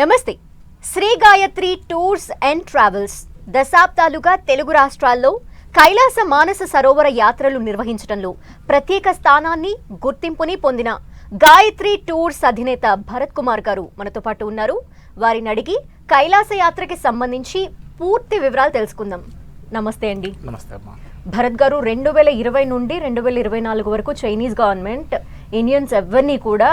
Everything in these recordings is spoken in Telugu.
నమస్తే. Shri Gayatri tours and travels దశాబ్దాలుగా తెలుగు రాష్ట్రాల్లో కైలాస మానస సరోవర యాత్రలు నిర్వహించడంలో ప్రత్యేక స్థానాన్ని గుర్తింపుని పొందిన గాయత్రి టూర్స్ అధినేత భరత్ కుమార్ గారు మనతో పాటు ఉన్నారు. వారిని అడిగి కైలాస యాత్రకి సంబంధించి పూర్తి వివరాలు తెలుసుకుందాం. నమస్తే అండి. నమస్తే అమ్మా. భరత్ గారు, 2020 నుండి 2024 వరకు చైనీస్ గవర్నమెంట్ ఇండియన్స్ ఎవరిని కూడా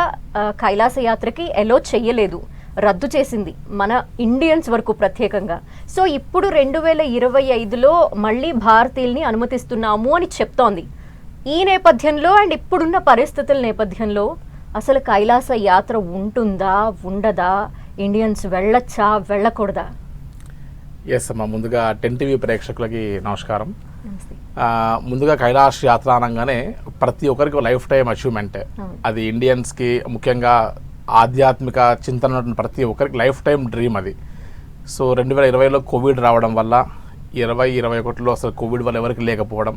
కైలాస యాత్రకి ఎలో చెయ్యలేదు, రద్దు చేసింది, మన ఇండియన్స్ వరకు ప్రత్యేకంగా. సో ఇప్పుడు 2025లో మళ్ళీ భారతీయుల్ని అనుమతిస్తున్నాము అని చెప్తోంది. ఈ నేపథ్యంలో అండ్ ఇప్పుడున్న పరిస్థితుల నేపథ్యంలో అసలు కైలాస యాత్ర ఉంటుందా, ఉండదా, ఇండియన్స్ వెళ్ళొచ్చా, వెళ్ళకూడదా? ఎస్ అమ్మా, ముందుగా 10 టీవీ ప్రేక్షకులకి నమస్కారం. ముందుగా కైలాస యాత్ర అనగానే ప్రతి ఒక్కరికి లైఫ్ టైం అచీవ్మెంట్. అది ఇండియన్స్కి ముఖ్యంగా ఆధ్యాత్మిక చింతన ఉన్నటువంటి ప్రతి ఒక్కరికి లైఫ్ టైం డ్రీమ్ అది. సో 2020లో కోవిడ్ రావడం వల్ల, 2021లో అసలు కోవిడ్ వల్ల ఎవరికి లేకపోవడం,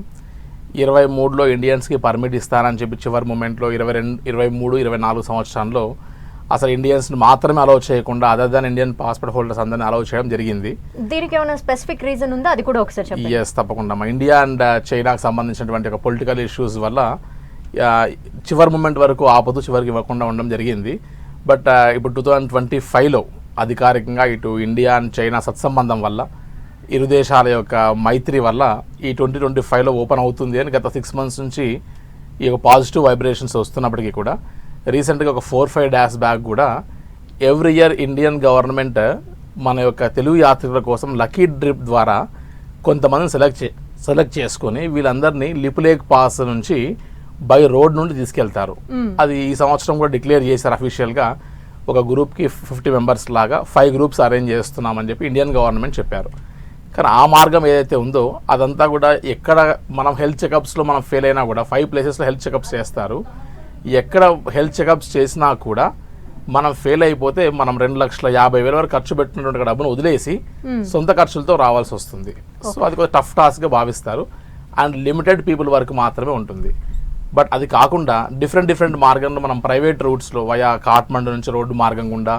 23లో ఇండియన్స్కి పర్మిట్ ఇస్తానని చెప్పి చివరి మూమెంట్లో 23, 24 సంవత్సరంలో అసలు ఇండియన్స్ని మాత్రమే అలౌ చేయకుండా other than Indian passport holders అందరినీ అలౌ చేయడం జరిగింది. దీనికి ఏమైనా స్పెసిఫిక్ రీజన్ ఉందా? అది కూడా ఒకసారి చెప్పండి. ఎస్, తప్పకుండా. ఇండియా అండ్ చైనాకు సంబంధించినటువంటి ఒక పొలిటికల్ ఇష్యూస్ వల్ల చివరి మూమెంట్ వరకు ఆపదు, చివరికి ఇవ్వకుండా ఉండడం జరిగింది. బట్ ఇప్పుడు 2025లో అధికారికంగా ఇటు ఇండియా అండ్ చైనా సత్సంబంధం వల్ల, ఇరు దేశాల యొక్క మైత్రి వల్ల ఈ 2025లో ఓపెన్ అవుతుంది అని గత 6 months నుంచి ఈ యొక్క పాజిటివ్ వైబ్రేషన్స్ వస్తున్నప్పటికీ కూడా రీసెంట్గా ఒక 4-5 days బ్యాక్ కూడా ఎవ్రీ ఇయర్ ఇండియన్ గవర్నమెంట్ మన యొక్క తెలుగు యాత్రికుల కోసం లక్కీ డ్రిప్ ద్వారా కొంతమందిని సెలెక్ట్ చేసుకొని వీళ్ళందరినీ లిపులేక్ పాస్ నుంచి బై రోడ్ నుండి తీసుకెళ్తారు. అది ఈ సంవత్సరం కూడా డిక్లేర్ చేశారు అఫీషియల్గా. ఒక గ్రూప్కి 50 members లాగా 5 groups అరేంజ్ చేస్తున్నామని చెప్పి ఇండియన్ గవర్నమెంట్ చెప్పారు. కానీ ఆ మార్గం ఏదైతే ఉందో అదంతా కూడా ఎక్కడ మనం హెల్త్ చెకప్స్లో మనం ఫెయిల్ అయినా కూడా 5 places హెల్త్ చెకప్స్ చేస్తారు. ఎక్కడ హెల్త్ చెకప్స్ చేసినా కూడా మనం ఫెయిల్ అయిపోతే మనం 2,50,000 వరకు ఖర్చు పెట్టినటువంటి డబ్బును వదిలేసి సొంత ఖర్చులతో రావాల్సి వస్తుంది. సో అది కొంచెం టఫ్ టాస్క్గా భావిస్తారు అండ్ లిమిటెడ్ పీపుల్ వరకు మాత్రమే ఉంటుంది. బట్ అది కాకుండా డిఫరెంట్ మార్గంలో మనం ప్రైవేట్ రూట్స్లో వయా కాఠ్మండు నుంచి రోడ్డు మార్గం గుండా,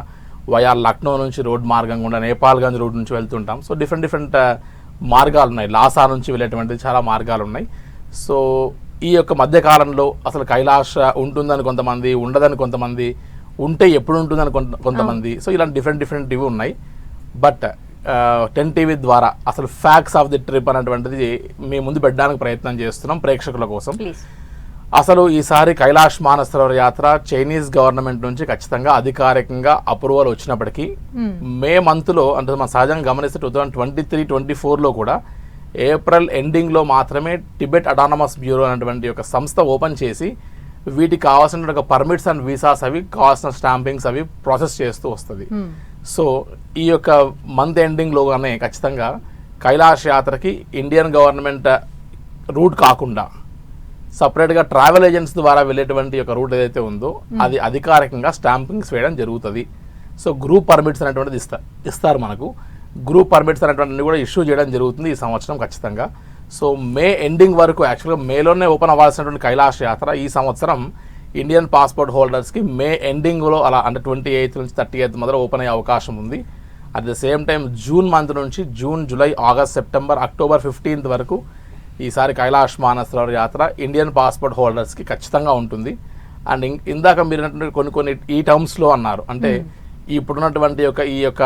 వయా లక్నో నుంచి రోడ్డు మార్గం గుండా, నేపాల్గంజ్ రోడ్ నుంచి వెళ్తుంటాం. సో డిఫరెంట్ మార్గాలు ఉన్నాయి. లాసా నుంచి వెళ్ళేటువంటి చాలా మార్గాలు ఉన్నాయి. సో ఈ యొక్క మధ్యకాలంలో అసలు కైలాస ఉంటుందని కొంతమంది, ఉండదని కొంతమంది, ఉంటే ఎప్పుడు ఉంటుందని కొంతమంది. సో ఇలాంటి డిఫరెంట్ ఇవి ఉన్నాయి. బట్ 10 టీవీ ద్వారా అసలు ఫ్యాక్ట్స్ ఆఫ్ ది ట్రిప్ అనేటువంటిది మీ ముందు పెట్టడానికి ప్రయత్నం చేస్తున్నాం ప్రేక్షకుల కోసం. అసలు ఈసారి కైలాస మానస సరోవర యాత్ర చైనీస్ గవర్నమెంట్ నుంచి ఖచ్చితంగా అధికారికంగా అప్రూవల్ వచ్చినప్పటికీ మే మంత్లో, అంటే మనం సహజంగా గమనిస్తే 2023-24లో కూడా ఏప్రిల్ ఎండింగ్లో మాత్రమే టిబెట్ అటానమస్ బ్యూరో అనేటువంటి ఒక సంస్థ ఓపెన్ చేసి వీటికి కావాల్సిన ఒక పర్మిట్స్ అండ్ వీసాస్ అవి, కావాల్సిన స్టాంపింగ్స్ అవి ప్రాసెస్ చేస్తూ వస్తుంది. సో ఈ యొక్క మంత్ ఎండింగ్లోగానే ఖచ్చితంగా కైలాస యాత్రకి ఇండియన్ గవర్నమెంట్ రూట్ కాకుండా సపరేట్గా ట్రావెల్ ఏజెంట్స్ ద్వారా వెళ్ళేటువంటి ఒక రూట్ ఏదైతే ఉందో అది అధికారికంగా స్టాంపింగ్స్ వేయడం జరుగుతుంది. సో గ్రూప్ పర్మిట్స్ అనేటువంటిది ఇస్తారు మనకు. గ్రూప్ పర్మిట్స్ అనేటువంటివి కూడా ఇష్యూ చేయడం జరుగుతుంది ఈ సంవత్సరం ఖచ్చితంగా. సో మే ఎండింగ్ వరకు, యాక్చువల్గా మేలోనే ఓపెన్ అవ్వాల్సినటువంటి కైలాస యాత్ర ఈ సంవత్సరం ఇండియన్ పాస్పోర్ట్ హోల్డర్స్కి మే ఎండింగ్లో అలా అంటే 28th నుంచి 30th మధ్యలో ఓపెన్ అయ్యే అవకాశం ఉంది. At the same time June month నుంచి June, July, August, September, October 15th వరకు ఈసారి కైలాస మానస సరోవర యాత్ర ఇండియన్ పాస్పోర్ట్ హోల్డర్స్కి ఖచ్చితంగా ఉంటుంది. అండ్ ఇందాక మీరు కొన్ని ఈ టర్మ్స్లో అన్నారు, అంటే ఇప్పుడున్నటువంటి ఈ యొక్క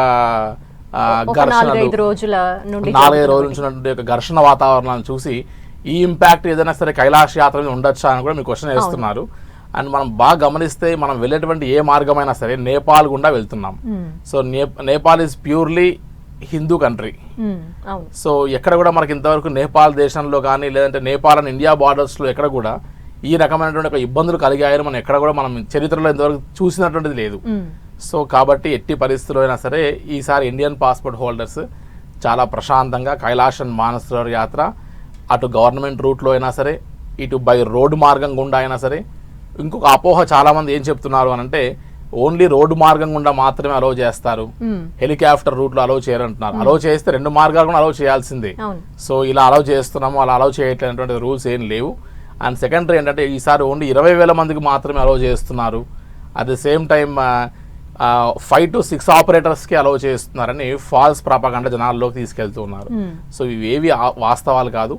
ఘర్షణలు, 4-5 రోజుల నుంచి ఘర్షణ వాతావరణాన్ని చూసి ఈ ఇంపాక్ట్ ఏదైనా సరే కైలాస యాత్ర మీద ఉండొచ్చా అని కూడా మీరు క్వశ్చన్ వేస్తున్నారు. అండ్ మనం బాగా గమనిస్తే మనం వెళ్ళేటువంటి ఏ మార్గమైనా సరే నేపాల్ గుండా వెళ్తున్నాం. So Nepal is purely Hindu country. So ఎక్కడ కూడా మనకి ఇంతవరకు నేపాల్ దేశంలో కానీ, లేదంటే నేపాల్ అండ్ ఇండియా బార్డర్స్లో ఎక్కడ కూడా ఈ రకమైనటువంటి ఒక ఇబ్బందులు కలిగాయని మనం ఎక్కడ కూడా మనం చరిత్రలో ఇంతవరకు చూసినటువంటిది లేదు. సో కాబట్టి ఎట్టి పరిస్థితుల్లో అయినా సరే ఈసారి ఇండియన్ పాస్పోర్ట్ హోల్డర్స్ చాలా ప్రశాంతంగా కైలాస మానస సరోవర యాత్ర అటు గవర్నమెంట్ రూట్లో అయినా సరే, ఇటు బై రోడ్డు మార్గం గుండా అయినా సరే. ఇంకొక అపోహ చాలామంది ఏం చెప్తున్నారు అని అంటే ఓన్లీ రోడ్డు మార్గం గుండా మాత్రమే అలౌ చేస్తారు, హెలికాప్టర్ రూట్లో అలౌ చేయరంటున్నారు. అలౌ చేస్తే 2 మార్గాలు కూడా అలౌ చేయాల్సిందే. సో ఇలా అలౌ చేస్తున్నాము, అలా అలౌ చేయట్లేనటువంటి రూల్స్ ఏం లేవు. అండ్ సెకండరీ ఏంటంటే ఈసారి ఓన్లీ 20,000 మందికి మాత్రమే అలౌ చేస్తున్నారు. At the same time 5 to 6 ఆపరేటర్స్కి అలౌ చేస్తున్నారని ఫాల్స్ ప్రాపగండా జనాల్లోకి తీసుకెళ్తూ ఉన్నారు. సో ఇవేవి వాస్తవాలు కాదు.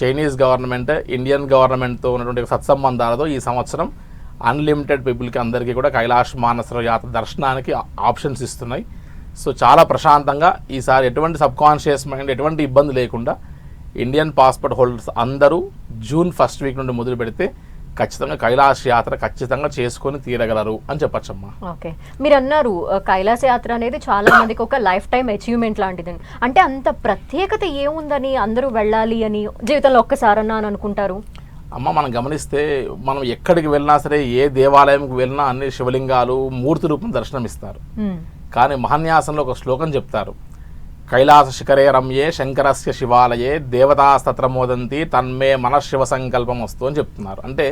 చైనీస్ గవర్నమెంట్ ఇండియన్ గవర్నమెంట్తో ఉన్నటువంటి సత్సంబంధాలతో ఈ సంవత్సరం అన్లిమిటెడ్ పీపుల్కి అందరికీ కూడా కైలాష్ మానసరోవర్ యాత్ర దర్శనానికి ఆప్షన్స్ ఇస్తున్నాయి. సో చాలా ప్రశాంతంగా ఈసారి ఎటువంటి సబ్కాన్షియస్ మైండ్ ఎటువంటి ఇబ్బంది లేకుండా ఇండియన్ పాస్పోర్ట్ హోల్డర్స్ అందరూ జూన్ 1st వీక్ నుండి మొదలు పెడితే ఖచ్చితంగా కైలాష్ యాత్ర ఖచ్చితంగా చేసుకొని తీరగలరు అని చెప్పచ్చమ్మా. ఓకే, మీరు అన్నారు కైలాస యాత్ర అనేది చాలా మందికి ఒక లైఫ్ టైం అచీవ్మెంట్ లాంటిది. అంటే అంత ప్రత్యేకత ఏముందని అందరూ వెళ్ళాలి అని జీవితంలో ఒక్కసారన్నా అని అనుకుంటారు? అమ్మ, మనం గమనిస్తే మనం ఎక్కడికి వెళ్ళినా సరే, ఏ దేవాలయంకి వెళ్ళినా అన్ని శివలింగాలు మూర్తి రూపం దర్శనమిస్తారు. కానీ మహాన్యాసంలో ఒక శ్లోకం చెప్తారు, కైలాస శిఖరే రమ్యే శంకరస్య శివాలయే దేవతాస్తత్ర మోదంతి తన్మే మనశివ సంకల్పం వస్తు అని చెప్తున్నారు. అంటే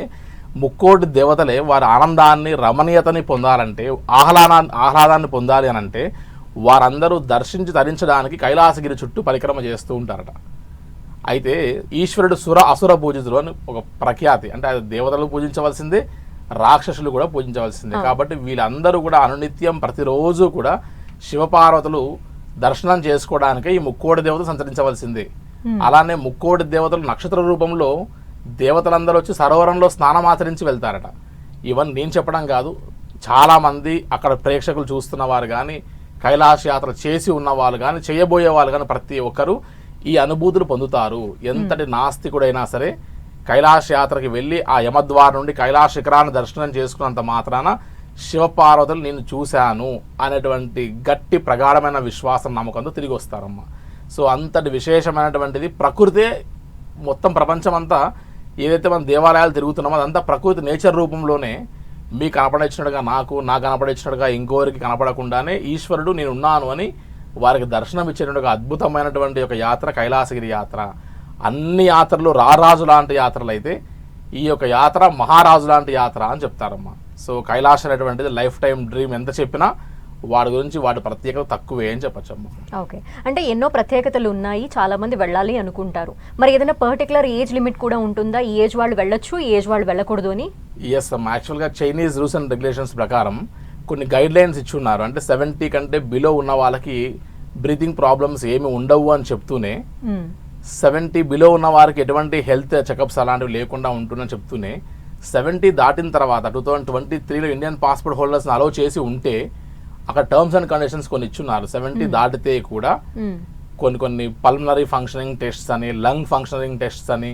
ముక్కోటి దేవతలే వారి ఆనందాన్ని రమణీయతని పొందాలంటే, ఆహ్లాదాన్ని పొందాలి అని అంటే వారందరూ దర్శించి తరించడానికి కైలాసగిరి చుట్టూ పరిక్రమ చేస్తూ ఉంటారట. అయితే ఈశ్వరుడు అసుర పూజితులు అని ఒక ప్రఖ్యాతి. అంటే అది దేవతలు పూజించవలసిందే, రాక్షసులు కూడా పూజించవలసిందే. కాబట్టి వీళ్ళందరూ కూడా అనునిత్యం ప్రతిరోజు కూడా శివపార్వతులు దర్శనం చేసుకోవడానికి ఈ ముక్కోటి దేవతలు సంచరించవలసిందే. అలానే ముక్కోటి దేవతలు నక్షత్ర రూపంలో దేవతలందరూ వచ్చి సరోవరంలో స్నానమాచరించి వెళ్తారట. ఇవన్నీ నేను చెప్పడం కాదు, చాలామంది అక్కడ ప్రేక్షకులు చూస్తున్న వారు కానీ, కైలాస యాత్ర చేసి ఉన్న వాళ్ళు కానీ, చేయబోయే వాళ్ళు కానీ ప్రతి ఒక్కరూ ఈ అనుభూతులు పొందుతారు. ఎంతటి నాస్తికుడైనా సరే కైలాస యాత్రకి వెళ్ళి ఆ యమద్వారం నుండి కైలాస శిఖరాన్ని దర్శనం చేసుకున్నంత మాత్రాన శివపార్వతులు నేను చూశాను అనేటువంటి గట్టి ప్రగాఢమైన విశ్వాసం నమ్మకంతో తిరిగి వస్తారమ్మా. సో అంతటి విశేషమైనటువంటిది ప్రకృతే. మొత్తం ప్రపంచం అంతా ఏదైతే మనం దేవాలయాలు తిరుగుతున్నామో అదంతా ప్రకృతి నేచర్ రూపంలోనే మీకు కనపడిచ్చినట్టుగా నాకు కనపడిచ్చినట్టుగా ఇంకోరికి కనపడకుండానే ఈశ్వరుడు నేను ఉన్నాను అని వారికి దర్శనం ఇచ్చేటువంటి అద్భుతమైనటువంటి ఒక యాత్ర కైలాసగిరి యాత్ర. అన్ని యాత్రలు రారాజు లాంటి యాత్రలు అయితే ఈ యొక్క యాత్ర మహారాజు లాంటి యాత్ర అని చెప్తారమ్మా. సో కైలాస అనేటువంటిది లైఫ్ టైం డ్రీమ్. ఎంత చెప్పినా వాడి గురించి వాటి ప్రత్యేకత తక్కువే అని చెప్పచ్చమ్మా. ఓకే, అంటే ఎన్నో ప్రత్యేకతలు ఉన్నాయి, చాలా మంది వెళ్ళాలి అనుకుంటారు. మరి ఏదైనా పర్టికులర్ ఏజ్ లిమిట్ కూడా ఉంటుందా? ఈ ఏజ్ వాళ్ళు వెళ్ళొచ్చు, ఈ ఏజ్ వాళ్ళు వెళ్ళకూడదు అని? ఎస్ అమ్మా, యాక్చువల్గా చైనీస్ రూల్స్ అండ్ రెగ్యులేషన్స్ ప్రకారం కొన్ని గైడ్ లైన్స్ ఇచ్చున్నారు. అంటే 70 కంటే బిలో ఉన్న వాళ్ళకి బ్రీతింగ్ ప్రాబ్లమ్స్ ఏమి ఉండవు అని చెప్తూనే 70 బిలో ఉన్న వారికి ఎటువంటి హెల్త్ చెకప్స్ అలాంటివి లేకుండా ఉంటుందని చెప్తూనే 70 దాటిన తర్వాత 2023లో ఇండియన్ పాస్పోర్ట్ హోల్డర్స్ని అలౌ చేసి ఉంటే అక్కడ టర్మ్స్ అండ్ కండిషన్స్ కొన్ని ఇచ్చున్నారు. 70 దాటితే కూడా కొన్ని పల్మనరీ ఫంక్షనింగ్ టెస్ట్స్ అని, లంగ్ ఫంక్షనింగ్ టెస్ట్స్ అని,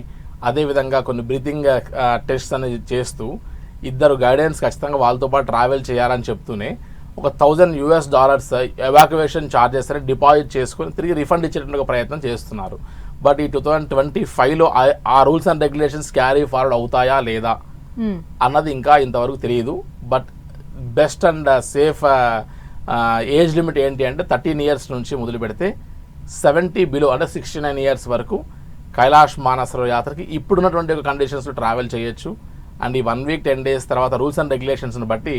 అదేవిధంగా కొన్ని బ్రీతింగ్ టెస్ట్స్ అని చేస్తూ 2 గైడెన్స్ ఖచ్చితంగా వాళ్ళతో పాటు ట్రావెల్ చేయాలని చెప్తూనే ఒక $1,000 ఎవాక్యువేషన్ ఛార్జెస్ అని డిపాజిట్ చేసుకొని తిరిగి రిఫండ్ ఇచ్చేటువంటి ప్రయత్నం చేస్తున్నారు. బట్ ఈ 2025లో ఆ rules and regulations carry forward అవుతాయా లేదా అన్నది ఇంకా ఇంతవరకు తెలియదు. But best and safe age limit ఏంటి అంటే 13 ఇయర్స్ నుంచి మొదలు పెడితే 70 బిలో అంటే 69 ఇయర్స్ వరకు కైలాష్ మానసరోవర్ యాత్రకి ఇప్పుడున్నటువంటి కండిషన్స్లో ట్రావెల్ చేయొచ్చు. అండ్ ఈ 1 వీక్ 10 డేస్ తర్వాత రూల్స్ అండ్ రెగ్యులేషన్స్ని బట్టి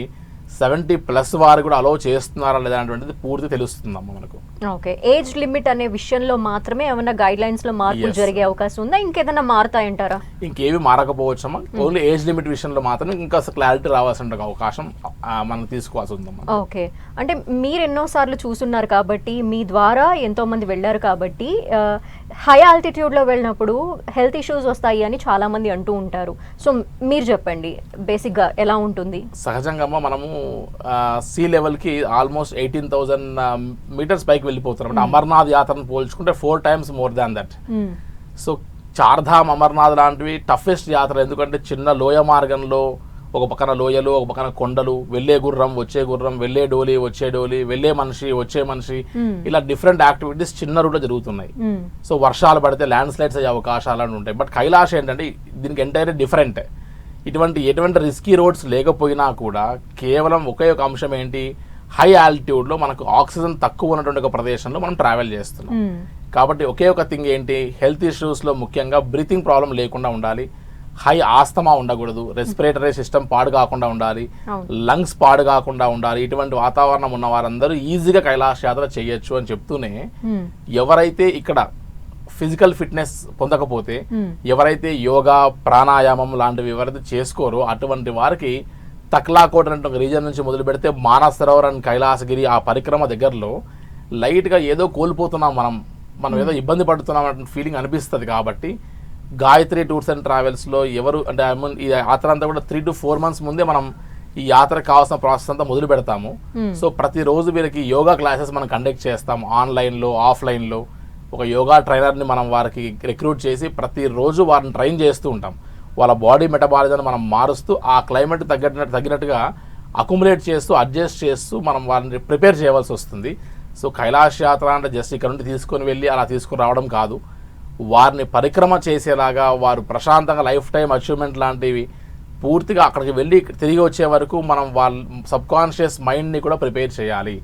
70+ వారు కూడా అలౌ చేస్తున్నారా లేదా అనేటువంటిది పూర్తి తెలుస్తుందమ్మా మనకు. ఓకే, ఏజ్ లిమిట్ అనే విషయంలో మాత్రమే ఏమైనా గైడ్ లైన్స్ లో మార్పులు జరిగే అవకాశం ఉందా? ఇంకేదైనా మారుతాయంటారా? ఇంకేవి మారకపోవచ్చమ్మా. ఓన్లీ ఏజ్ లిమిట్ విషయంలో మాత్రమే ఇంకా క్లారిటీ రావాల్సిన అవకాశం మనం తీసుకోవాల్సి ఉందమ్మా. ఓకే, అంటే మీరు ఎన్నోసార్లు చూస్తున్నారు కాబట్టి, మీ ద్వారా ఎంతో మంది వెళ్ళారు కాబట్టి, హై ఆల్టిట్యూడ్లో వెళ్ళినప్పుడు హెల్త్ ఇష్యూస్ వస్తాయి అని చాలా మంది అంటూ ఉంటారు. సో మీరు చెప్పండి బేసిక్గా ఎలా ఉంటుంది? సహజంగా మనము సీ లెవెల్కి ఆల్మోస్ట్ 18,000 మీటర్స్ పైకి వెళ్ళిపోతున్నాం. అంటే అమర్నాథ్ యాత్రను పోల్చుకుంటే 4 times more than that. So Chardham Amarnath లాంటివి టఫెస్ట్ యాత్ర. ఎందుకంటే చిన్న లోయ మార్గంలో ఒక పక్కన లోయలు, ఒక పక్కన కొండలు, వెళ్ళే గుర్రం వచ్చే గుర్రం, వెళ్ళే డోలి వచ్చే డోలి, వెళ్ళే మనిషి వచ్చే మనిషి, ఇలా డిఫరెంట్ యాక్టివిటీస్ చిన్న రూట్లో జరుగుతున్నాయి. సో వర్షాలు పడితే ల్యాండ్ స్లైడ్స్ అయ్యే అవకాశాలు ఉంటాయి. బట్ కైలాష్ ఏంటంటే దీనికి ఎంటైర్లీ డిఫరెంట్. ఎటువంటి రిస్కీ రోడ్స్ లేకపోయినా కూడా కేవలం ఒకే ఒక అంశం ఏంటి, హై ఆల్టిట్యూడ్లో మనకు ఆక్సిజన్ తక్కువ ఉన్నటువంటి ఒక ప్రదేశంలో మనం ట్రావెల్ చేస్తున్నాం. కాబట్టి ఒకే ఒక థింగ్ ఏంటి, హెల్త్ ఇష్యూస్లో ముఖ్యంగా బ్రీతింగ్ ప్రాబ్లం లేకుండా ఉండాలి, హై ఆస్తమా ఉండకూడదు, రెస్పిరేటరీ సిస్టమ్ పాడు కాకుండా ఉండాలి, లంగ్స్ పాడు కాకుండా ఉండాలి. ఇటువంటి వాతావరణం ఉన్న వారందరూ ఈజీగా కైలాస యాత్ర చేయొచ్చు అని చెప్తూనే ఎవరైతే ఇక్కడ ఫిజికల్ ఫిట్నెస్ పొందకపోతే, ఎవరైతే యోగా ప్రాణాయామం లాంటివి ఎవరైతే చేసుకోరో అటువంటి వారికి తక్లాకోట్ అనే ఒక రీజన్ నుంచి మొదలు పెడితే మానస్ సరోవర్ అండ్ కైలాసగిరి ఆ పరిక్రమ దగ్గరలో లైట్గా ఏదో కోల్పోతున్నాం మనం ఏదో ఇబ్బంది పడుతున్నాం అనే ఫీలింగ్ అనిపిస్తుంది. కాబట్టి గాయత్రి టూర్స్ అండ్ ట్రావెల్స్లో ఎవరు అంటే ఐ మీన్ ఈ యాత్ర అంతా కూడా 3 to 4 months ముందే మనం ఈ యాత్రకు కావాల్సిన ప్రాసెస్ అంతా మొదలు పెడతాము. సో ప్రతిరోజు వీరికి యోగా క్లాసెస్ మనం కండక్ట్ చేస్తాం, ఆన్లైన్లో ఆఫ్లైన్లో. ఒక యోగా ట్రైనర్ని మనం వారికి రిక్రూట్ చేసి ప్రతిరోజు వారిని ట్రైన్ చేస్తూ ఉంటాం. వాళ్ళ బాడీ మెటబాలిజాన్ని మనం మారుస్తూ ఆ క్లైమేట్ తగ్గినట్టుగా అకుములేట్ చేస్తూ అడ్జస్ట్ చేస్తూ మనం వారిని ప్రిపేర్ చేయవలసి వస్తుంది. సో కైలాష్ యాత్ర అంటే జస్ట్ ఇక్కడ నుండి తీసుకొని వెళ్ళి అలా తీసుకుని రావడం కాదు, వారిని పరిక్రమ చేసేలాగా వారు ప్రశాంతంగా లైఫ్ టైం అచీవ్మెంట్ లాంటివి పూర్తిగా అక్కడికి వెళ్ళి తిరిగి వచ్చే వరకు మనం వాళ్ళ సబ్కాన్షియస్ మైండ్ని కూడా ప్రిపేర్ చేయాలి.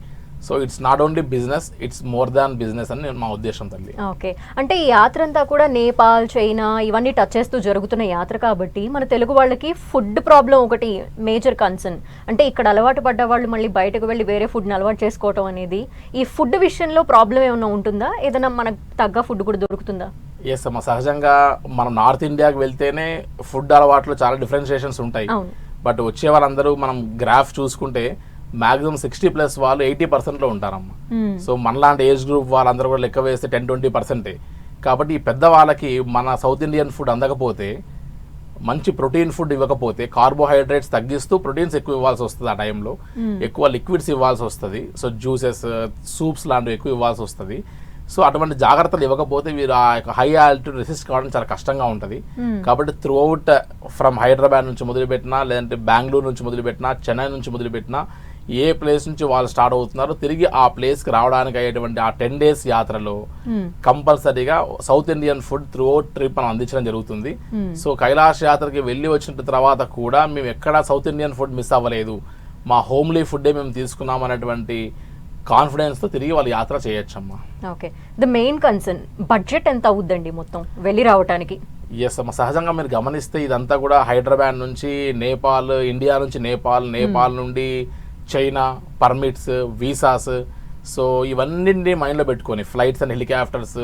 So it's not only business, it's more than business అని మా ఉద్దేశం తల్లి. ఓకే, అంటే ఈ యాత్ర అంతా కూడా నేపాల్, చైనా ఇవన్నీ టచ్ చేస్తూ జరుగుతున్న యాత్ర కాబట్టి మన తెలుగు వాళ్ళకి ఫుడ్ ప్రాబ్లం ఒకటి మేజర్ కన్సర్న్. అంటే ఇక్కడ అలవాటు పడ్డ వాళ్ళు మళ్ళీ బయటకు వెళ్ళి వేరే ఫుడ్ని అలవాటు చేసుకోవటం అనేది, ఈ ఫుడ్ విషయంలో ప్రాబ్లం ఏమైనా ఉంటుందా? ఏదైనా మనకు తగ్గ ఫుడ్ కూడా దొరుకుతుందా? ఎస్ అమ్మ, సహజంగా మనం నార్త్ ఇండియాకి వెళ్తేనే ఫుడ్ అలవాట్లు చాలా డిఫరెన్షియేషన్స్ ఉంటాయి. బట్ వచ్చే వాళ్ళందరూ మనం గ్రాఫ్ చూసుకుంటే మ్యాక్సిమం 60+ వాళ్ళు 80%లో ఉంటారమ్మా. సో మనలాంటి ఏజ్ గ్రూప్ వాళ్ళందరూ కూడా లెక్క వేస్తే 10-20%. కాబట్టి ఈ పెద్ద వాళ్ళకి మన సౌత్ ఇండియన్ ఫుడ్ అందకపోతే, మంచి ప్రోటీన్ ఫుడ్ ఇవ్వకపోతే, కార్బోహైడ్రేట్స్ తగ్గిస్తూ ప్రోటీన్స్ ఎక్కువ ఇవ్వాల్సి వస్తుంది. ఆ టైంలో ఎక్కువ లిక్విడ్స్ ఇవ్వాల్సి వస్తుంది. సో జ్యూసెస్, సూప్స్ లాంటివి ఎక్కువ ఇవ్వాల్సి వస్తుంది. సో అటువంటి జాగ్రత్తలు ఇవ్వకపోతే వీరు ఆ యొక్క హై ఆల్టిట్యూడ్ రెసిస్ట్ కావడం చాలా కష్టంగా ఉంటుంది. కాబట్టి త్రూ అవుట్ ఫ్రమ్ హైదరాబాద్ నుంచి మొదలుపెట్టినా, లేదంటే బెంగళూరు నుంచి మొదలుపెట్టినా, చెన్నై నుంచి మొదలుపెట్టినా, ఏ ప్లేస్ నుంచి వాళ్ళు స్టార్ట్ అవుతున్నారో తిరిగి ఆ ప్లేస్కి రావడానికి అయ్యేటువంటి ఆ 10 days యాత్రలో కంపల్సరీగా south Indian food through out trip మనం అందించడం జరుగుతుంది. సో కైలాష్ యాత్రకి వెళ్ళి వచ్చిన తర్వాత కూడా మేము ఎక్కడా సౌత్ ఇండియన్ ఫుడ్ మిస్ అవ్వలేదు, మా హోమ్లీ ఫుడ్డే మేము తీసుకున్నాం అనేటువంటి కాన్ఫిడెన్స్తో తిరిగి వాళ్ళు యాత్ర చేయొచ్చమ్మా. Okay, the main concern budget ఎంత అవుద్దండి మొత్తం వెళ్ళి రావడానికి? ఎస్ అమ్మ, సహజంగా మీరు గమనిస్తే ఇదంతా కూడా హైదరాబాద్ నుంచి నేపాల్, ఇండియా నుంచి నేపాల్ నుండి చైనా, పర్మిట్స్, వీసాస్, సో ఇవన్నింటినీ మైండ్లో పెట్టుకొని ఫ్లైట్స్ అండ్ హెలికాప్టర్స్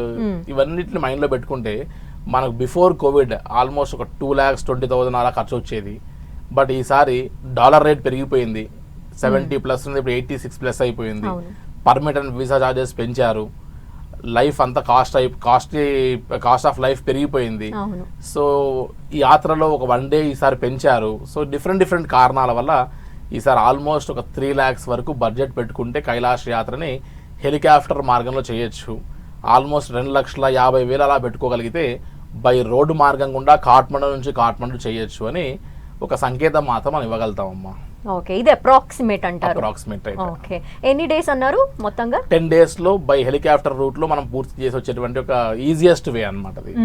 ఇవన్నింటిని మైండ్లో పెట్టుకుంటే మనకు బిఫోర్ కోవిడ్ ఆల్మోస్ట్ ఒక 2,20,000 అలా ఖర్చు వచ్చేది. బట్ ఈసారి డాలర్ రేట్ పెరిగిపోయింది, 70+ ఉంది, ఇప్పుడు 86+ అయిపోయింది. పర్మిట్ అండ్ వీసా ఛార్జెస్ పెంచారు, లైఫ్ అంతా కాస్ట్ ఆఫ్ లైఫ్ పెరిగిపోయింది. సో ఈ యాత్రలో ఒక 1 day ఈసారి పెంచారు. సో డిఫరెంట్ కారణాల వల్ల ఈసారి ఆల్మోస్ట్ ఒక 3 lakhs వరకు బడ్జెట్ పెట్టుకుంటే కైలాష్ యాత్రని హెలికాప్టర్ మార్గంలో చేయొచ్చు. ఆల్మోస్ట్ 2,50,000 అలా పెట్టుకోగలిగితే బై రోడ్డు మార్గం గుండా కాఠ్మండు నుంచి కాఠ్మండు చేయొచ్చు అని ఒక సంకేతం మాత్రం మనం ఇవ్వగలుగుతామమ్మా. ఓకే, ఇది అప్రాక్సిమేట్ అంటారు. అప్రాక్సిమేట్. ఓకే, ఎన్ని డేస్ అన్నారు మొత్తంగా? 10 days లో బై హెలికాప్టర్ రూట్ లో మనం పూర్తి చేసి వచ్చేటువంటి ఒక ఈజియెస్ట్ వే అన్నమాట అది.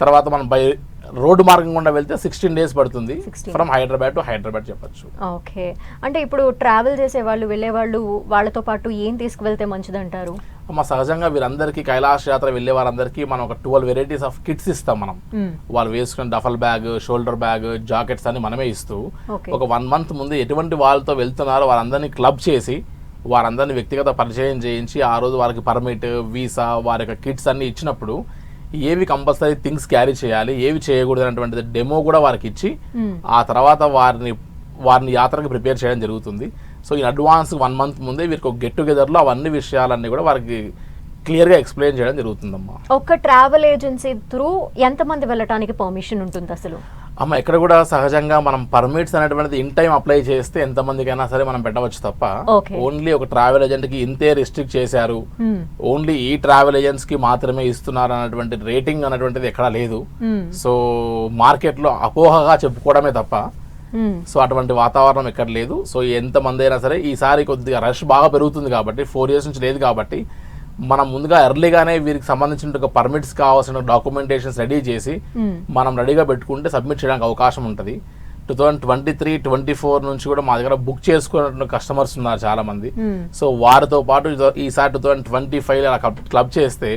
తర్వాత మనం బై రోడ్డు మార్గం గుండా వెళ్తే 16 days పడుతుంది ఫ్రమ్ హైదరాబాద్ టు హైదరాబాద్ చెప్పచ్చు. ఓకే, అంటే ఇప్పుడు ట్రావెల్ చేసే వాళ్ళు, వెళ్ళే వాళ్ళు, వాళ్ళతో పాటు ఏం తీసుకువెళ్తే మంచిదంటారు? అమ్మ, సహజంగా వీరందరికీ కైలాష్ యాత్ర వెళ్ళే వారందరికీ మనం ఒక 12 varieties ఆఫ్ కిట్స్ ఇస్తాం. మనం వాళ్ళు వేసుకున్న duffel bag, shoulder bag, jackets అని మనమే ఇస్తూ ఒక 1 month ముందు ఎటువంటి వాళ్ళతో వెళ్తున్నారో వారందరినీ క్లబ్ చేసి వారందరినీ వ్యక్తిగత పరిచయం చేయించి ఆ రోజు వారికి పర్మిట్, వీసా, వారి యొక్క కిట్స్ అన్ని ఇచ్చినప్పుడు ఏవి కంపల్సరీ థింగ్స్ క్యారీ చేయాలి, ఏవి చేయకూడదు అనేటువంటిది డెమో కూడా వారికి ఇచ్చి ఆ తర్వాత వారిని యాత్రకి ప్రిపేర్ చేయడం జరుగుతుంది. సో ఇన్ అడ్వాన్స్ 1 month ముందే వీరికి ఒక గెట్ టుగెదర్లో అవన్నీ విషయాలన్నీ కూడా వారికి క్లియర్గా ఎక్స్ప్లెయిన్ చేయడం జరుగుతుందమ్మా. ఒక ట్రావెల్ ఏజెన్సీ త్రూ ఎంతమంది వెళ్ళటానికి పర్మిషన్ ఉంటుంది అసలు? అమ్మ, ఇక్కడ కూడా సహజంగా మనం పర్మిట్స్ అనేటువంటిది ఇన్ టైం అప్లై చేస్తే ఎంతమందికైనా సరే మనం పెట్టవచ్చు తప్ప ఓన్లీ ఒక ట్రావెల్ ఏజెంట్ కి ఇంతే రిస్ట్రిక్ట్ చేశారు, ఓన్లీ ఈ ట్రావెల్ ఏజెంట్స్ కి మాత్రమే ఇస్తున్నారు అన్నటువంటి రేటింగ్ అనేటువంటిది ఎక్కడా లేదు. సో మార్కెట్ లో అపోహగా చెప్పుకోవడమే తప్ప సో అటువంటి వాతావరణం ఎక్కడ లేదు. సో ఎంతమంది అయినా సరే ఈసారి కొద్దిగా రష్ బాగా పెరుగుతుంది కాబట్టి 4 years నుంచి లేదు కాబట్టి మనం ముందుగా ఎర్లీగానే వీరికి సంబంధించిన పర్మిట్స్ కావాల్సిన డాక్యుమెంటేషన్స్ రెడీ చేసి మనం రెడీగా పెట్టుకుంటే సబ్మిట్ చేయడానికి అవకాశం ఉంటుంది. 2023-24 నుంచి కూడా మా దగ్గర బుక్ చేసుకున్న కస్టమర్స్ ఉన్నారు చాలా మంది. సో వారితో పాటు ఈసారి 2025 అలా క్లబ్ చేస్తే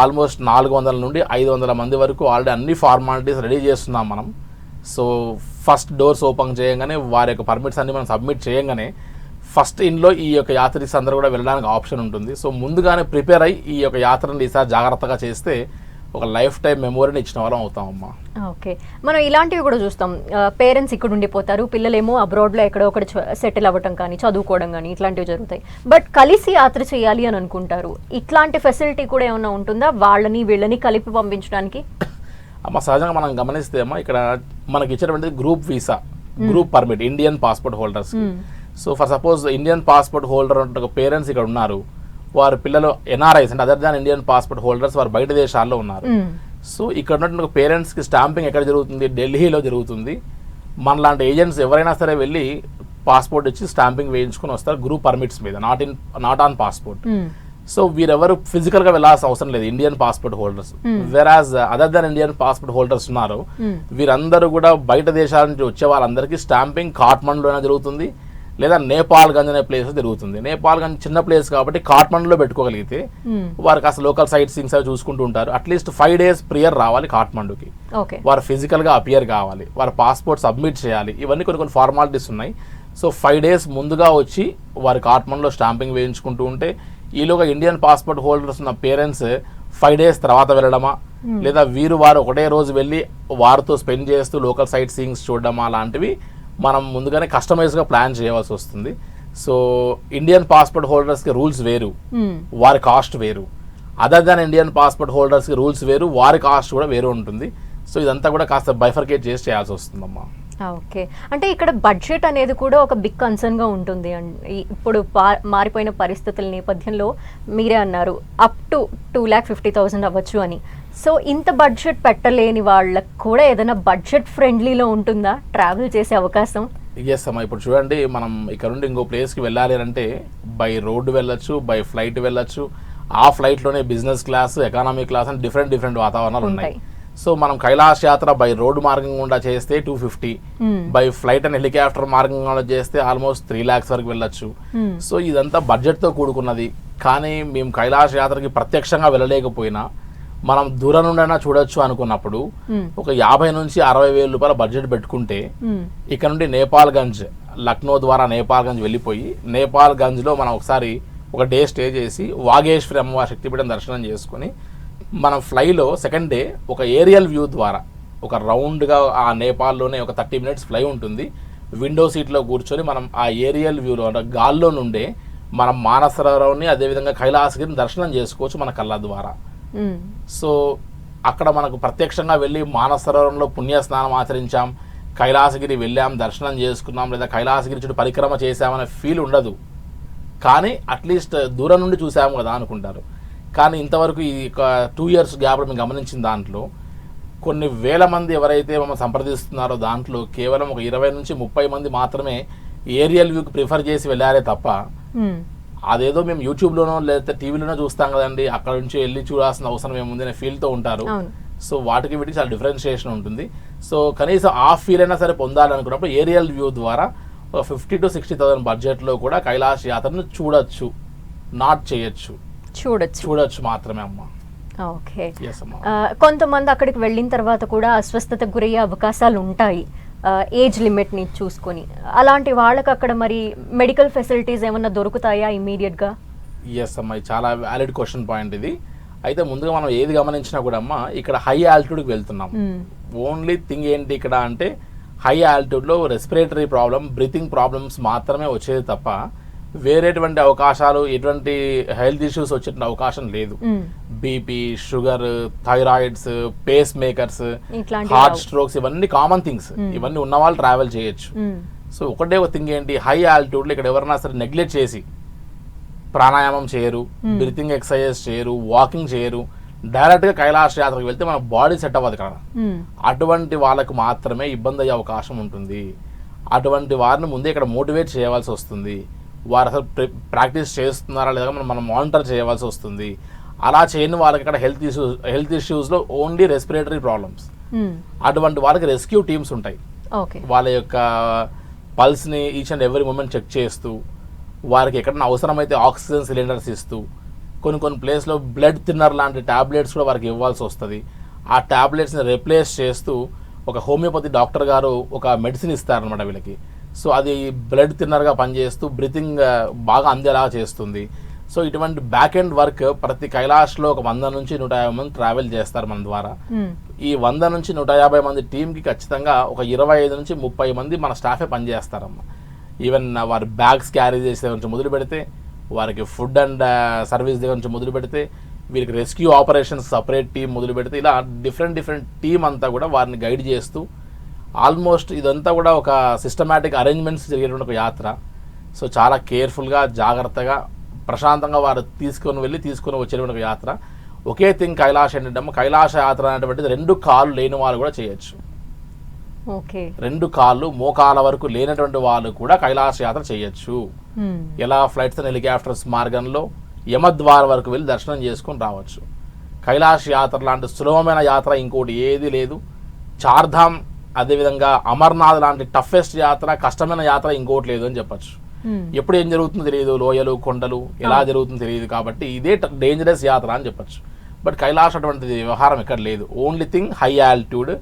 ఆల్మోస్ట్ 400 నుండి 500 మంది వరకు ఆల్రెడీ అన్ని ఫార్మాలిటీస్ రెడీ చేస్తున్నాం మనం. సో ఫస్ట్ డోర్స్ ఓపెన్ చేయగానే వారి యొక్క పర్మిట్స్ అన్ని మనం సబ్మిట్ చేయగానే ఫస్ట్ ఇన్లో ఈ యొక్క యాత్రికులు అందరూ కూడా వెళ్ళడానికి ఆప్షన్ ఉంటుంది. సో ముందుగానే ప్రిపేర్ అయ్యి ఈ యొక్క యాత్రను ఈసారి జాగ్రత్తగా చేస్తే ఒక లైఫ్ టైం మెమోరీని ఇచ్చిన వాళ్ళం అవుతామమ్మా. ఓకే, మనం ఇలాంటివి కూడా చూస్తాం. పేరెంట్స్ ఇక్కడ ఉండిపోతారు, పిల్లలేమో అబ్రాడ్లో ఎక్కడో ఒకటి సెటిల్ అవ్వటం కానీ చదువుకోవడం కానీ ఇట్లాంటివి జరుగుతాయి. బట్ కలిసి యాత్ర చేయాలి అని అనుకుంటారు. ఇట్లాంటి ఫెసిలిటీ కూడా ఏమైనా ఉంటుందా వాళ్ళని వీళ్ళని కలిపి పంపించడానికి? అమ్మ సహజంగా మనం గమనిస్తే అమ్మా ఇక్కడ మనకి ఇచ్చినటువంటి group visa, group permit Indian passport holders. So for suppose Indian passport holder అంటే పేరెంట్స్ ఇక్కడ ఉన్నారు, వారి పిల్లలు ఎన్ఆర్ఐస్ అంటే other than Indian passport holders, వారు బయట దేశాల్లో ఉన్నారు. సో ఇక్కడ ఉన్నటువంటి పేరెంట్స్కి స్టాంపింగ్ ఎక్కడ జరుగుతుంది? ఢిల్లీలో జరుగుతుంది. మనలాంటి ఏజెంట్స్ ఎవరైనా సరే వెళ్ళి పాస్పోర్ట్ ఇచ్చి స్టాంపింగ్ వేయించుకుని వస్తారు గ్రూప్ పర్మిట్స్ మీద, నాట్ ఆన్ పాస్పోర్ట్. సో వీరెవరు ఫిజికల్ గా వెళ్ళాల్సిన అవసరం లేదు Indian passport holders. Whereas other than Indian passport holders ఉన్నారు, వీరందరూ కూడా బయట దేశాల నుంచి వచ్చే వాళ్ళందరికీ స్టాంపింగ్ కాఠ్మండ్లోనే జరుగుతుంది, లేదా నేపాల్ గంజ్ అనే ప్లేస్ జరుగుతుంది. నేపాల్ గంజ్ చిన్న ప్లేస్ కాబట్టి కాఠ్మండ్లో పెట్టుకోగలిగితే వారికి అసలు లోకల్ సైట్ సీయింగ్స్ అవి చూసుకుంటూ ఉంటారు. అట్లీస్ట్ 5 days ప్రియర్ రావాలి కాఠ్మండుకి, వారు ఫిజికల్ గా అపియర్ కావాలి, వారి పాస్పోర్ట్ సబ్మిట్ చేయాలి. ఇవన్నీ కొన్ని ఫార్మాలిటీస్ ఉన్నాయి. సో 5 days ముందుగా వచ్చి వారి కాఠ్మండ్లో స్టాంపింగ్ వేయించుకుంటూ ఉంటే, ఈలోగా ఇండియన్ పాస్పోర్ట్ హోల్డర్స్ ఉన్న పేరెంట్స్ 5 days తర్వాత వెళ్ళడమా, లేదా వారు ఒకటే రోజు వెళ్ళి వారితో స్పెండ్ చేస్తూ లోకల్ సైట్ సీయింగ్స్ చూడడమా లాంటివి మనం ముందుగానే కస్టమైజ్గా ప్లాన్ చేయవలసి వస్తుంది. సో ఇండియన్ పాస్పోర్ట్ హోల్డర్స్కి రూల్స్ వేరు, వారి కాస్ట్ వేరు. అదర్ దాన్ ఇండియన్ పాస్పోర్ట్ హోల్డర్స్కి రూల్స్ వేరు, వారి కాస్ట్ కూడా వేరు ఉంటుంది. సో ఇదంతా కూడా కాస్త బైఫర్కేట్ చేసి చేయాల్సి వస్తుందమ్మా. ఓకే, అంటే ఇక్కడ బడ్జెట్ అనేది కూడా ఒక బిగ్ కన్సర్న్గా ఉంటుంది. ఇప్పుడు మారిపోయిన పరిస్థితుల నేపథ్యంలో మీరే అన్నారు అప్ టు 2,50,000 అవ్వచ్చు అని. సో ఇంత బడ్జెట్ పెట్టలేని వాళ్ళకు కూడా ఏదైనా బడ్జెట్ ఫ్రెండ్లీలో ఉంటుందా ట్రావెల్ చేసే అవకాశం? ఎస్ అమ్మా, ఇప్పుడు చూడండి, మనం ఇక్కడ నుండి ఇంకో ప్లేస్కి వెళ్ళాలి అంటే బై రోడ్డు వెళ్ళొచ్చు, బై ఫ్లైట్ వెళ్ళొచ్చు. ఆ ఫ్లైట్లోనే బిజినెస్ క్లాస్, ఎకానమీ క్లాస్ అని డిఫరెంట్ వాతావరణాలు ఉన్నాయి. సో మనం కైలాస్ యాత్ర బై రోడ్డు మార్గం గుండా చేస్తే 250, బై ఫ్లైట్ అండ్ హెలికాప్టర్ మార్గం గుండా చేస్తే ఆల్మోస్ట్ 3 lakhs వరకు వెళ్ళొచ్చు. సో ఇదంతా బడ్జెట్తో కూడుకున్నది. కానీ మేము కైలాస్ యాత్రకి ప్రత్యక్షంగా వెళ్ళలేకపోయినా మనం దూరం నుండైనా చూడొచ్చు అనుకున్నప్పుడు ఒక 50 నుంచి 60,000 రూపాయల బడ్జెట్ పెట్టుకుంటే ఇక్కడ నుండి నేపాల్ గంజ్, లక్నో ద్వారా నేపాల్ గంజ్ వెళ్ళిపోయి నేపాల్ గంజ్లో మనం ఒకసారి ఒక డే స్టే చేసి వాగేశ్వరి అమ్మవారి శక్తిపీఠం దర్శనం చేసుకుని మనం ఫ్లైలో సెకండ్ డే ఒక ఏరియల్ వ్యూ ద్వారా ఒక రౌండ్గా ఆ నేపాల్లోనే ఒక 30 minutes ఫ్లై ఉంటుంది. విండో సీట్లో కూర్చొని మనం ఆ ఏరియల్ వ్యూలో అంటే గాల్లో నుండే మనం మానసరోవరాన్ని అదేవిధంగా కైలాసగిరిని దర్శనం చేసుకోవచ్చు మన కళ్ళ ద్వారా. సో అక్కడ మనకు ప్రత్యక్షంగా వెళ్ళి మానసరోవరంలో పుణ్యస్నానం ఆచరించాం, కైలాసగిరి వెళ్ళాం, దర్శనం చేసుకున్నాం, లేదా కైలాసగిరి చుట్టూ పరిక్రమ చేశామనే ఫీల్ ఉండదు. కానీ అట్లీస్ట్ దూరం నుండి చూసాము కదా అనుకుంటారు. కానీ ఇంతవరకు ఈ 2 years గ్యాప్లో మేము గమనించిన దాంట్లో కొన్ని వేల మంది ఎవరైతే మమ్మల్ని సంప్రదిస్తున్నారో దాంట్లో కేవలం ఒక 20 నుంచి 30 మంది మాత్రమే ఏరియల్ వ్యూకి ప్రిఫర్ చేసి వెళ్ళారే తప్ప అదేదో మేము యూట్యూబ్లోనో లేదా టీవీలోనో చూస్తాం కదండి, అక్కడ నుంచి వెళ్ళి చూడాల్సిన అవసరం ఏముంది అనే ఫీల్తో ఉంటారు. సో వాటికి వీటికి చాలా డిఫరెన్షియేషన్ ఉంటుంది. సో కనీసం ఆ ఫీల్ అయినా సరే పొందాలనుకున్నప్పుడు ఏరియల్ వ్యూ ద్వారా ఒక 50,000 to 60,000 బడ్జెట్లో కూడా కైలాస్ యాత్రను చూడొచ్చు, నాట్ చేయొచ్చు, చూడొచ్చు మాత్రమే అమ్మా. ఓకే, కొంతమంది అక్కడికి వెళ్ళిన తర్వాత కూడా అస్వస్థతకు గురయ్యే అవకాశాలు ఉంటాయి ఏజ్ లిమిట్ని చూసుకొని. అలాంటి వాళ్ళకి అక్కడ మరి మెడికల్ ఫెసిలిటీస్ ఏమన్నా దొరుకుతాయా ఇమీడియట్గా? ఎస్ అమ్మా, చాలా వ్యాలిడ్ క్వశ్చన్ పాయింట్ ఇది. అయితే ముందుగా మనం ఏది గమనించినా కూడా అమ్మా ఇక్కడ హై ఆల్టిట్యూడ్కి వెళ్తున్నాం. ఓన్లీ థింగ్ ఏంటి ఇక్కడ అంటే హై ఆల్టిట్యూడ్లో రెస్పిరేటరీ ప్రాబ్లం, బ్రీతింగ్ ప్రాబ్లమ్స్ మాత్రమే వచ్చేది తప్ప వేరేటువంటి అవకాశాలు, ఎటువంటి హెల్త్ ఇష్యూస్ వచ్చే అవకాశం లేదు. BP, sugar, thyroids, pacemakers, heart strokes ఇవన్నీ కామన్ థింగ్స్. ఇవన్నీ ఉన్న వాళ్ళు ట్రావెల్ చేయొచ్చు. సో ఒకటే ఒక థింగ్ ఏంటి, హై ఆల్టిట్యూడ్లో ఇక్కడ ఎవరైనా సరే నెగ్లెక్ట్ చేసి ప్రాణాయామం చేయరు, బ్రీతింగ్ ఎక్సర్సైజెస్ చేయరు, వాకింగ్ చేయరు, డైరెక్ట్గా కైలాస యాత్రకు వెళ్తే మన బాడీ సెట్ అవ్వదు కదా. అటువంటి వాళ్ళకు మాత్రమే ఇబ్బంది అయ్యే అవకాశం ఉంటుంది. అటువంటి వారిని ముందే ఇక్కడ మోటివేట్ చేయవలసి వస్తుంది. వారు అసలు ప్రాక్టీస్ చేస్తున్నారా లేదా మనం మానిటర్ చేయవలసి వస్తుంది. అలా చేయని వాళ్ళకి ఇక్కడ హెల్త్ ఇష్యూస్లో ఓన్లీ రెస్పిరేటరీ ప్రాబ్లమ్స్, అటువంటి వాళ్ళకి రెస్క్యూ టీమ్స్ ఉంటాయి. వాళ్ళ యొక్క పల్స్ని each and every moment check చేస్తూ, వారికి ఎక్కడైనా అవసరమైతే ఆక్సిజన్ సిలిండర్స్ ఇస్తూ, కొన్ని ప్లేస్లో బ్లడ్ థిన్నర్ లాంటి ట్యాబ్లెట్స్ కూడా వారికి ఇవ్వాల్సి వస్తుంది. ఆ ట్యాబ్లెట్స్ని రిప్లేస్ చేస్తూ ఒక హోమియోపతి డాక్టర్ గారు ఒక మెడిసిన్ ఇస్తారనమాట వీళ్ళకి. సో అది బ్లడ్ థిన్నర్గా పనిచేస్తూ బ్రీతింగ్ బాగా అందేలా చేస్తుంది. సో ఇటువంటి బ్యాక్ ఎండ్ వర్క్ ప్రతి కైలాష్లో ఒక 100 నుంచి 150 మంది ట్రావెల్ చేస్తారు మన ద్వారా. ఈ 100 నుంచి 150 మంది టీంకి ఖచ్చితంగా ఒక 25 నుంచి 30 మంది మన స్టాఫే పనిచేస్తారమ్మా. ఈవెన్ వారి బ్యాగ్స్ క్యారీ చేసే నుంచి మొదలు పెడితే, వారికి ఫుడ్ అండ్ సర్వీస్ దగ్గర నుంచి మొదలు పెడితే, వీరికి రెస్క్యూ ఆపరేషన్స్ సపరేట్ టీం మొదలు పెడితే, ఇలా డిఫరెంట్ టీం అంతా కూడా వారిని గైడ్ చేస్తూ ఆల్మోస్ట్ ఇదంతా కూడా ఒక సిస్టమాటిక్ అరేంజ్మెంట్స్ జరిగేటువంటి ఒక యాత్ర. సో చాలా కేర్ఫుల్గా, జాగ్రత్తగా, ప్రశాంతంగా వారు తీసుకొని వచ్చేటువంటి ఒక యాత్ర. ఒకే థింగ్ కైలాష్ ఏంటంటే, కైలాస యాత్ర అనేటువంటిది 2 కాళ్ళు లేని వాళ్ళు కూడా చేయొచ్చు. ఓకే, 2 కాళ్ళు మోకాల వరకు లేనటువంటి వాళ్ళు కూడా కైలాస యాత్ర చేయొచ్చు. ఎలా ఫ్లైట్స్ అండ్ హెలికాప్టర్స్ మార్గంలో యమద్వార్ వరకు వెళ్ళి దర్శనం చేసుకొని రావచ్చు. కైలాష్ యాత్ర లాంటి సులభమైన యాత్ర ఇంకోటి ఏది లేదు. చార్ధామ్, అదేవిధంగా అమర్నాథ్ లాంటి టఫెస్ట్ యాత్ర, కష్టమైన యాత్ర ఇంకోటి లేదు అని చెప్పచ్చు. ఎప్పుడు ఏం జరుగుతుందో తెలియదు, లోయలు కొండలు ఎలా జరుగుతుందో తెలియదు, కాబట్టి ఇదే డేంజరస్ యాత్ర అని చెప్పచ్చు. బట్ కైలాష్ అటువంటి వ్యవహారం ఎక్కడ లేదు. Only thing high altitude,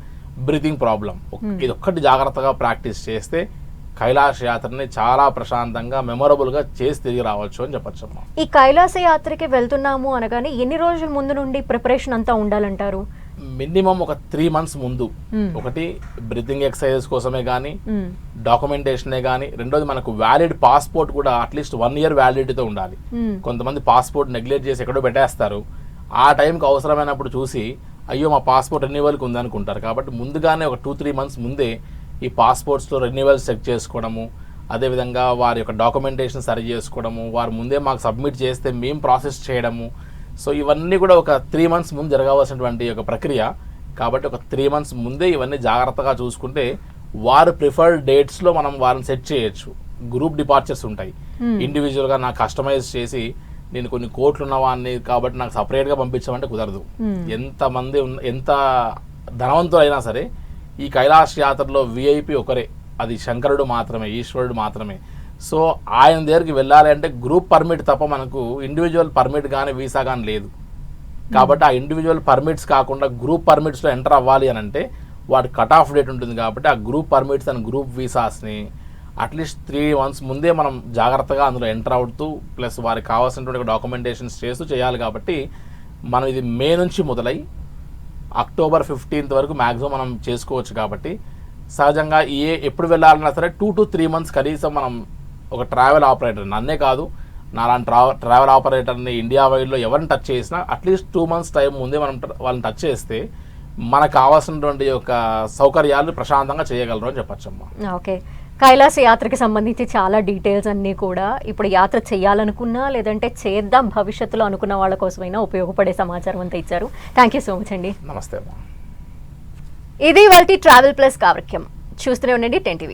breathing problem. ఇది ఒక్కటి జాగ్రత్తగా ప్రాక్టీస్ చేస్తే కైలాష్ యాత్రని చాలా ప్రశాంతంగా, మెమొరబుల్గా చేసి తిరిగి రావచ్చు అని చెప్పచ్చు అమ్మా. ఈ కైలాస యాత్రకి వెళ్తున్నాము అనగానే ఎన్ని రోజుల ముందు నుండి ప్రిపరేషన్ అంతా ఉండాలంటారు? మినిమం ఒక 3 months ముందు. ఒకటి బ్రీతింగ్ ఎక్సర్సైజెస్ కోసమే కానీ, డాక్యుమెంటేషనే కానీ, రెండోది మనకు వ్యాలిడ్ పాస్పోర్ట్ కూడా అట్లీస్ట్ 1 year వ్యాలిడిటీతో ఉండాలి. కొంతమంది పాస్పోర్ట్ నెగ్లెక్ట్ చేసి ఎక్కడో పెట్టేస్తారు. ఆ టైంకి అవసరమైనప్పుడు చూసి అయ్యో మా పాస్పోర్ట్ రెన్యువల్కి ఉందనుకుంటారు. కాబట్టి ముందుగానే ఒక 2-3 months ముందే ఈ పాస్పోర్ట్స్లో రెన్యువల్స్ చెక్ చేసుకోవడము, అదేవిధంగా వారి యొక్క డాక్యుమెంటేషన్ సరి చేసుకోవడము, వారు ముందే మాకు సబ్మిట్ చేస్తే మేము ప్రాసెస్ చేయడము. సో ఇవన్నీ కూడా ఒక 3 months ముందు జరగవలసినటువంటి ఒక ప్రక్రియ. కాబట్టి ఒక 3 months ముందే ఇవన్నీ జాగ్రత్తగా చూసుకుంటే వారు ప్రిఫర్డ్ డేట్స్లో మనం వారిని సెట్ చేయొచ్చు. గ్రూప్ డిపార్చర్స్ ఉంటాయి. ఇండివిజువల్గా నాకు కస్టమైజ్ చేసి నేను కొన్ని కోట్లు ఉన్నవాడిని కాబట్టి నాకు సపరేట్గా పంపించమంటే కుదరదు. ఎంత ధనవంతులు అయినా సరే ఈ కైలాష్ యాత్రలో విఐపి ఒకరే, అది శంకరుడు మాత్రమే, ఈశ్వరుడు మాత్రమే. సో ఆయన దగ్గరికి వెళ్ళాలి అంటే గ్రూప్ పర్మిట్ తప్ప మనకు ఇండివిజువల్ పర్మిట్ కానీ వీసా కానీ లేదు. కాబట్టి ఆ ఇండివిజువల్ పర్మిట్స్ కాకుండా గ్రూప్ పర్మిట్స్లో ఎంటర్ అవ్వాలి అని అంటే వాటి కట్ ఆఫ్ డేట్ ఉంటుంది. కాబట్టి ఆ గ్రూప్ పర్మిట్స్ అండ్ గ్రూప్ వీసాస్ని అట్లీస్ట్ 3 months ముందే మనం జాగ్రత్తగా అందులో ఎంటర్ అవుతూ, ప్లస్ వారికి కావాల్సినటువంటి డాక్యుమెంటేషన్స్ చేస్తూ చేయాలి. కాబట్టి మనం ఇది మే నుంచి మొదలై October 15th వరకు మ్యాక్సిమం మనం చేసుకోవచ్చు. కాబట్టి సహజంగా ఎప్పుడు వెళ్ళాలన్నా సరే 2 to 3 months కనీసం మనం ఒక ట్రావెల్ ఆపరేటర్, నన్నే కాదు నాలాంటి ట్రావెల్ ఆపరేటర్ని ఇండియా వైడ్లో ఎవరిని టచ్ చేసినా అట్లీస్ట్ 2 months టైం ముందే మనం వాళ్ళని టచ్ చేస్తే మనకు కావాల్సినటువంటి యొక్క సౌకర్యాలు ప్రశాంతంగా చేయగలరు అని చెప్పచ్చమ్మా. ఓకే, కైలాస యాత్రకి సంబంధించి చాలా డీటెయిల్స్ అన్నీ కూడా ఇప్పుడు యాత్ర చేయాలనుకున్నా లేదంటే చేద్దాం భవిష్యత్తులో అనుకున్న వాళ్ళ కోసమైనా ఉపయోగపడే సమాచారం అంతా ఇచ్చారు. థ్యాంక్ యూ సో మచ్ అండి. నమస్తే అమ్మా. ఇది వాళ్ళ ట్రావెల్ ప్లస్ కార్యక్రమం. చూస్తూనే ఉండండి 10 TV.